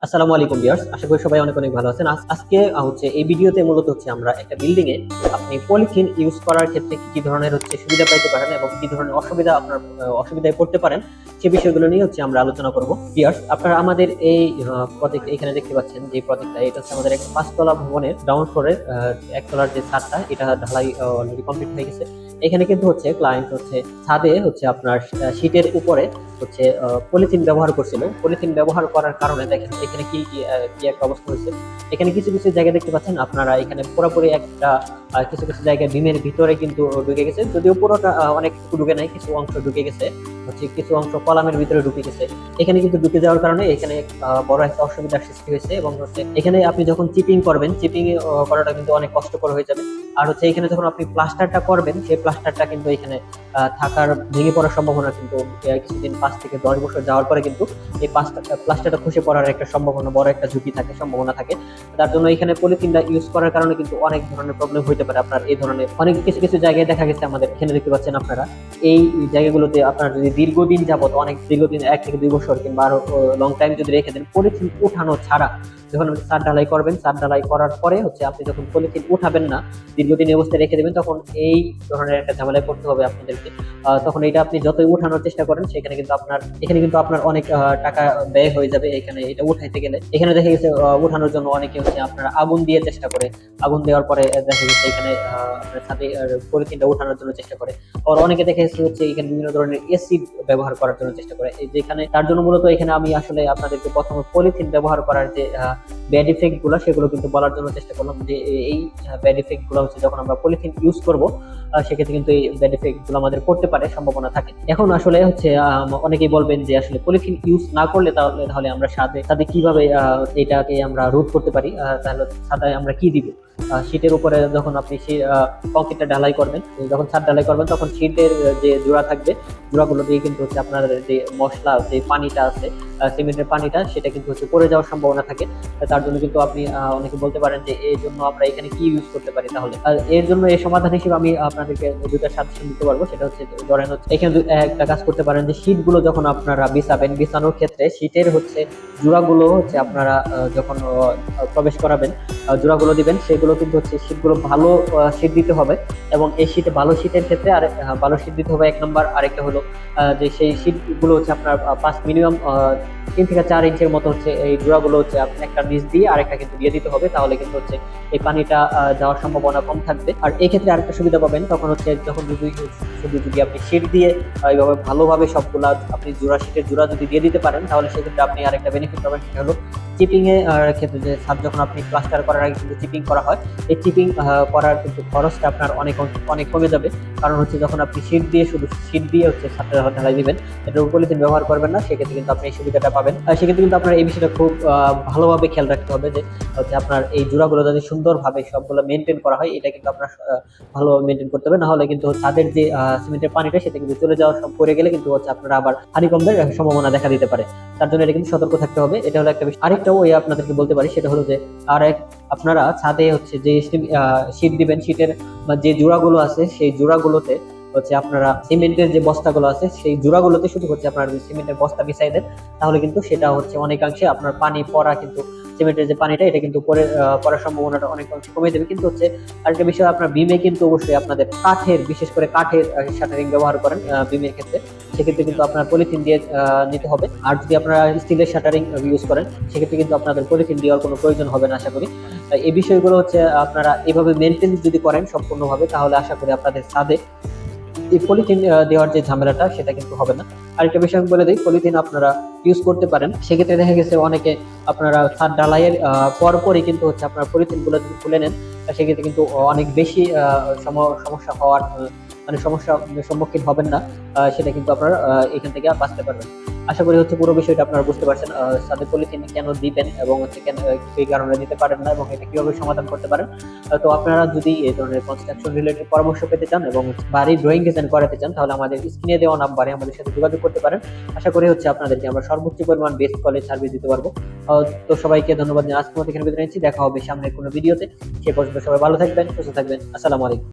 আসসালামু আলাইকুম ভিউয়ার্স, আশা করি সবাই অনেক অনেক ভালো আছেন। আজকে হচ্ছে এই ভিডিওতে মূলত হচ্ছে আমরা একটা বিল্ডিং এ আপনি পলিথিন ইউজ করার ক্ষেত্রে কি কি ধরনের হচ্ছে সুবিধা পাইতে পারেন এবং কি ধরনের অসুবিধা আপনার অসুবিধায় পড়তে পারেন সে বিষয়গুলো নিয়ে হচ্ছে আমরা আলোচনা করব। ভিউয়ার্স, আপনারা আমাদের এই প্রজেক্ট এখানে দেখতে পাচ্ছেন যে প্রজেক্টটা, এটা হচ্ছে আমাদের একটা 5 তলা ভবনের গ্রাউন্ড ফ্লোরের 1 তলার যে ছাদটা, এটা ঢালাই অলরেডি কমপ্লিট হয়ে গেছে। এখানে কিন্তু হচ্ছে ক্লায়েন্ট হচ্ছে ছাদে হচ্ছে আপনার শীটের উপরে হচ্ছে পলিথিন ব্যবহার করছিল। পলিথিন ব্যবহার করার কারণে দেখেন এখানে কি কি কি একটা অবস্থা হয়েছে। এখানে কিছু কিছু জায়গা দেখতে পাচ্ছেন আপনারা, এখানে পুরোপুরি একটা কিছু কিছু জায়গায় বিমের ভিতরে কিন্তু ঢুকে গেছে, যদিও পুরোটা অনেক ঢুকে নাই, কিছু অংশ ঢুকে গেছে, হচ্ছে কিছু অংশ কলামের ভিতরে ঢুকে গেছে। এখানে কিন্তু ঢুকে যাওয়ার কারণে এখানে বড় একটা অসুবিধার সৃষ্টি হয়েছে এবং হচ্ছে এখানে আপনি যখন চিপিং করবেন, চিপিং করাটা কিন্তু অনেক কষ্টকর হয়ে যাবে। আর হচ্ছে এখানে যখন আপনি প্লাস্টারটা করবেন, সেই প্লাস্টারটা কিন্তু এখানে থাকার ভেঙে পড়ার সম্ভাবনা কিন্তু কিছুদিন 5 থেকে 10 বছর যাওয়ার পরে কিন্তু এই প্লাস্টারটা খসে পড়ার একটা সম্ভাবনা, বড় একটা ঝুঁকি থাকে, সম্ভাবনা থাকে। তার জন্য এখানে পলিথিনটা ইউজ করার কারণে কিন্তু অনেক ধরনের প্রবলেম হইতে পারে আপনার। এই ধরনের অনেক কিছু কিছু জায়গায় দেখা গেছে, আমাদের এখানে দেখতে পাচ্ছেন আপনারা, এই জায়গাগুলোতে আপনার যদি দীর্ঘদিন যাবত, অনেক দীর্ঘদিন 1 থেকে 2 বছর কিংবা আরো লং টাইম যদি রেখে দেন, পলিথিন উঠানো ছাড়া যখন আপনি ছাদ ঢালাই করবেন, ছাদ ঢালাই করার পরে হচ্ছে আপনি যখন পলিথিন উঠাবেন না, দীর্ঘদিন এই অবস্থায় রেখে দেবেন, তখন এই ধরনের একটা ঝামেলায় পড়তে হবে আপনাদেরকে। তখন এটা আপনি যতই উঠানোর চেষ্টা করেন, সেখানে কিন্তু আপনার অনেক টাকা ব্যয় হয়ে যাবে এখানে এটা উঠাইতে গেলে। এখানে দেখা গেছে উঠানোর জন্য অনেকে হচ্ছে আপনার আগুন দিয়ে চেষ্টা করে, আগুন দেওয়ার পরে দেখা গেছে এখানে আপনার ছাদে পলিথিনটা উঠানোর জন্য চেষ্টা করে। আর অনেকে দেখা গেছে হচ্ছে এখানে বিভিন্ন ধরনের এসিড ব্যবহার করার জন্য চেষ্টা করে। এই যেখানে তার জন্য মূলত এখানে আমি আসলে আপনাদেরকে প্রথমে পলিথিন ব্যবহার করার যে ব্যাড ইফেক্ট গুলো, সেগুলো কিন্তু বলার জন্য চেষ্টা করলাম যে এই ব্যাড ইফেক্ট গুলো হচ্ছে যখন আমরা পলিথিন ইউজ করব, সেক্ষেত্রে কিন্তু এই ব্যাড ইফেক্ট গুলো আমাদের পড়তে পারে, সম্ভাবনা থাকে। এখন আসলে হচ্ছে অনেকেই বলবেন যে আসলে পলিথিন ইউজ না করলে তাহলে আমরা সাথে কিভাবে এটাকে আমরা রোধ করতে পারি, তাহলে সাথে আমরা কি দিব। শীটের উপরে যখন আপনি কংক্রিটটা ঢালাই করবেন, যখন ছাদ ঢালাই করবেন, তখন শীটের যে জোড়া থাকবে, জোড়াগুলো দিয়ে কিন্তু হচ্ছে আপনার যে মশলা, যে পানিটা আছে, সিমেন্টের পানিটা, সেটা কিন্তু হচ্ছে পড়ে যাওয়ার সম্ভাবনা থাকে। তার জন্য কিন্তু আপনি অনেকে বলতে পারেন যে এর জন্য আমরা এখানে কি ইউজ করতে পারি। তাহলে এর জন্য এই সমাধান হিসেবে আমি আপনাদেরকে দুটা সাজেশন দিতে পারবো। সেটা হচ্ছে, ধরেন হচ্ছে এখানে একটা কাজ করতে পারেন যে শীট গুলো যখন আপনারা বিছানোর ক্ষেত্রে শীটের হচ্ছে জোড়াগুলো হচ্ছে আপনারা যখন প্রবেশ করাবেন, জোড়াগুলো দিবেন, সেগুলো কিন্তু হচ্ছে শীটগুলো ভালো শীট দিতে হবে। এবং এই শীটে ভালো শীটের ক্ষেত্রে আর ভালো শীট দিতে হবে 1 নম্বর। আরেকটা হলো যে সেই শীট গুলো হচ্ছে আপনার মিনিমাম 3 থেকে 4 ইঞ্চের মতো হচ্ছে এই জোড়াগুলো হচ্ছে আপনি একটা নিচ দিয়ে আরেকটা কিন্তু দিয়ে দিতে হবে, তাহলে কিন্তু হচ্ছে এই পানিটা যাওয়ার সম্ভাবনা কম থাকবে। আর এই ক্ষেত্রে আরেকটা সুবিধা পাবেন, তখন হচ্ছে যখন যদি আপনি শীট দিয়ে এইভাবে ভালোভাবে সবগুলা আপনি শীটের জোড়া যদি দিয়ে দিতে পারেন, তাহলে সেক্ষেত্রে আপনি আরেকটা বেনিফিট পাবেন। সেটা হলো চিপিং এর ক্ষেত্রে, যে ছাদ যখন আপনি প্লাস্টার করার আগে কিন্তু চিপিং করা হয়, এই চিপিং করার কিন্তু খরচটা আপনার অনেক অনেক কমে যাবে। কারণ হচ্ছে যখন আপনি শুধু শীট দিয়ে হচ্ছে ছাদটা ঢালাই দিবেন, এটা পলিথিন ব্যবহার করবেন না, সেক্ষেত্রে কিন্তু আপনি এই সুবিধাটা পাবেন। সেক্ষেত্রে কিন্তু আপনার এই বিষয়টা খুব ভালোভাবে খেয়াল রাখতে হবে যে হচ্ছে আপনার এই জোড়াগুলো যদি সুন্দরভাবে সবগুলো মেনটেন করা হয়, এটা কিন্তু আপনার ভালোভাবে মেনটেন করতে হবে। না হলে কিন্তু ছাদের যে সিমেন্টের পানিটা, সেটা কিন্তু চলে যাওয়া সব পড়ে গেলে কিন্তু হচ্ছে আপনারা আবার হানিকম্বের সম্ভাবনা দেখা দিতে পারে। তার জন্য এটা কিন্তু সতর্ক থাকতে হবে। এটা হলো একটা বিষয়। আরেকটাও আপনাদেরকে বলতে পারি, সেটা হলো যে আপনারা ছাদে হচ্ছে যে শীট দিবেন, শীটের যে জোড়াগুলো আছে, সেই জোড়াগুলোতে হচ্ছে আপনারা সিমেন্টের যে বস্তাগুলো আছে, সেই জোড়াগুলোতে শুধু হচ্ছে আপনার সিমেন্টের বস্তা বিছাই দেন, তাহলে কিন্তু সেটা হচ্ছে অনেকাংশে আপনার পানি পড়া, কিন্তু সিমেন্টের যে পানিটা, এটা কিন্তু পড়ার সম্ভাবনাটা অনেক অংশে কমে যাবে। কিন্তু হচ্ছে আরেকটা বিষয়, আপনার বিমে কিন্তু অবশ্যই আপনাদের বিশেষ করে কাঠের শাটারিং ব্যবহার করেন বিমের ক্ষেত্রে, সেক্ষেত্রে কিন্তু আপনার পলিথিন দিয়ে নিতে হবে। আর যদি আপনারা স্টিলের শাটারিং ইউজ করেন, সেক্ষেত্রে কিন্তু আপনাদের পলিথিন দেওয়ার কোনো প্রয়োজন হবে না আশা করি। এই বিষয়গুলো হচ্ছে আপনারা এভাবে মেনটেন যদি করেন সম্পূর্ণভাবে, তাহলে আশা করি আপনাদের ছাদে এই পলিথিন দেওয়ার যে ঝামেলাটা, সেটা কিন্তু হবে না। আরেকটা বিষয় আমি বলে দিই, পলিথিন আপনারা ইউজ করতে পারেন। সেক্ষেত্রে দেখা গেছে অনেকে আপনারা ছাদ ঢালাইয়ের পরপরই কিন্তু হচ্ছে আপনার পলিথিন গুলো যদি খুলে নেন, সেক্ষেত্রে কিন্তু অনেক বেশি সমস্যা হওয়ার সমস্যার সম্মুখীন হবেন না। সেটা কিন্তু আপনারা এখান থেকে বাঁচতে পারবেন। আশা করি হচ্ছে পুরো বিষয়টা আপনারা বুঝতে পারছেন, ছাদে পলিথিন কেন দিবেন এবং হচ্ছে কেন এই কারণে দিতে পারেন না, এবং এটা কিভাবে সমাধান করতে পারেন। তো আপনারা যদি এই ধরনের কনস্ট্রাকশন রিলেটেড পরামর্শ পেতে চান এবং বাড়ির ড্রয়িং ডিজাইন করাতে চান, তাহলে আমাদের স্ক্রিনে দেওয়া নাম্বারে আমাদের সাথে যোগাযোগ করতে পারেন। আশা করি হচ্ছে আপনাদেরকে আমরা সর্বোচ্চ পরিমাণ বেস্ট কোয়ালিটি সার্ভিস দিতে পারবো। তো সবাইকে ধন্যবাদ জানিয়ে আজকের মতো এখানে বিদায় নিচ্ছি। দেখা হবে সামনের কোনো ভিডিওতে। সে পর্যন্ত সবাই ভালো থাকবেন, সুস্থ থাকবেন। আসসালামু আলাইকুম।